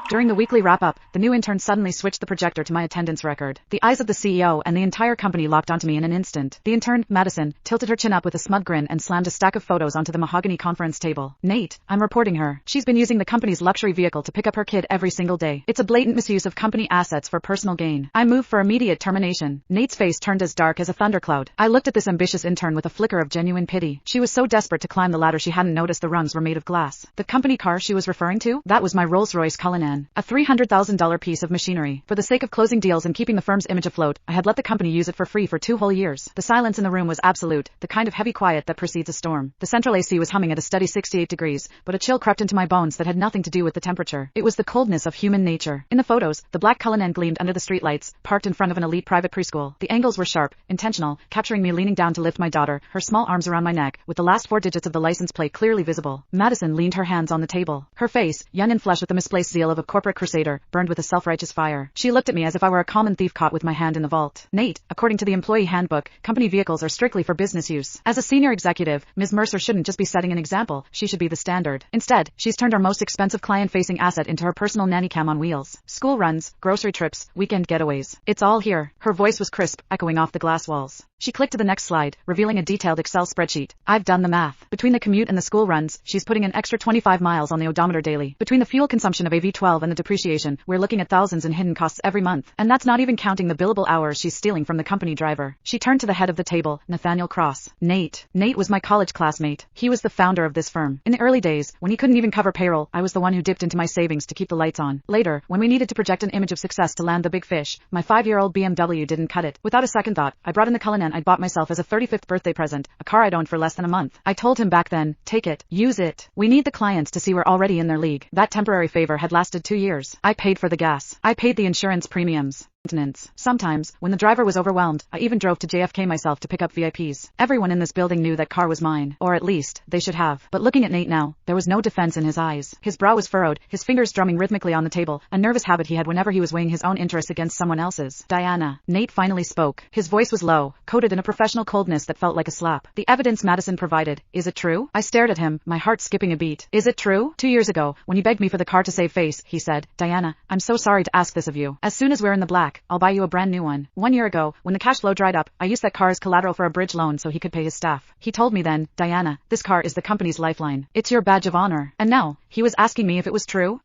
During the weekly wrap-up, the new intern suddenly switched the projector to my attendance record. The eyes of the CEO and the entire company locked onto me in an instant. The intern, Madison, tilted her chin up with a smug grin and slammed a stack of photos onto the mahogany conference table. Nate, I'm reporting her. She's been using the company's luxury vehicle to pick up her kid every single day. It's a blatant misuse of company assets for personal gain. I move for immediate termination. Nate's face turned as dark as a thundercloud. I looked at this ambitious intern with a flicker of genuine pity. She was so desperate to climb the ladder she hadn't noticed the rungs were made of glass. The company car she was referring to? That was my Rolls-Royce Cullinan. A $300,000 piece of machinery. For the sake of closing deals and keeping the firm's image afloat, I had let the company use it for free for 2 whole years. The silence in the room was absolute, the kind of heavy quiet that precedes a storm. The central AC was humming at a steady 68 degrees, but a chill crept into my bones that had nothing to do with the temperature. It was the coldness of human nature. In the photos, the black Cullinan gleamed under the streetlights, parked in front of an elite private preschool. The angles were sharp, intentional, capturing me leaning down to lift my daughter, her small arms around my neck, with the last 4 digits of the license plate clearly visible. Madison leaned her hands on the table. Her face, young and flush with the misplaced zeal of a corporate crusader, burned with a self-righteous fire. She looked at me as if I were a common thief caught with my hand in the vault. Nate, according to the employee handbook, company vehicles are strictly for business use. As a senior executive, Ms. Mercer shouldn't just be setting an example, she should be the standard. Instead, she's turned our most expensive client-facing asset into her personal nanny cam on wheels. School runs, grocery trips, weekend getaways. It's all here. Her voice was crisp, echoing off the glass walls. She clicked to the next slide, revealing a detailed Excel spreadsheet. I've done the math. Between the commute and the school runs, she's putting an extra 25 miles on the odometer daily. Between the fuel consumption of a V12 and the depreciation, we're looking at thousands in hidden costs every month. And that's not even counting the billable hours she's stealing from the company driver. She turned to the head of the table, Nathaniel Cross. Nate was my college classmate. He was the founder of this firm. In the early days, when he couldn't even cover payroll, I was the one who dipped into my savings to keep the lights on. Later, when we needed to project an image of success to land the big fish, my 5-year-old BMW didn't cut it. Without a second thought, I brought in the Cullinan I'd bought myself as a 35th birthday present, a car I'd owned for less than a month. I told him back then, take it, use it. We need the clients to see we're already in their league. That temporary favor had lasted 2 years. I paid for the gas. I paid the insurance premiums. Sometimes, when the driver was overwhelmed, I even drove to JFK myself to pick up VIPs. Everyone in this building knew that car was mine, or at least, they should have. But looking at Nate now, there was no defense in his eyes. His brow was furrowed, his fingers drumming rhythmically on the table, a nervous habit he had whenever he was weighing his own interests against someone else's. Diana. Nate finally spoke. His voice was low, coated in a professional coldness that felt like a slap. The evidence Madison provided, is it true? I stared at him, my heart skipping a beat. Is it true? 2 years ago, when you begged me for the car to save face, he said, Diana, I'm so sorry to ask this of you. As soon as we're in the black, I'll buy you a brand new one. 1 year ago, when the cash flow dried up, I used that car as collateral for a bridge loan so he could pay his staff. He told me then, Diana, this car is the company's lifeline. It's your badge of honor. And now, he was asking me if it was true?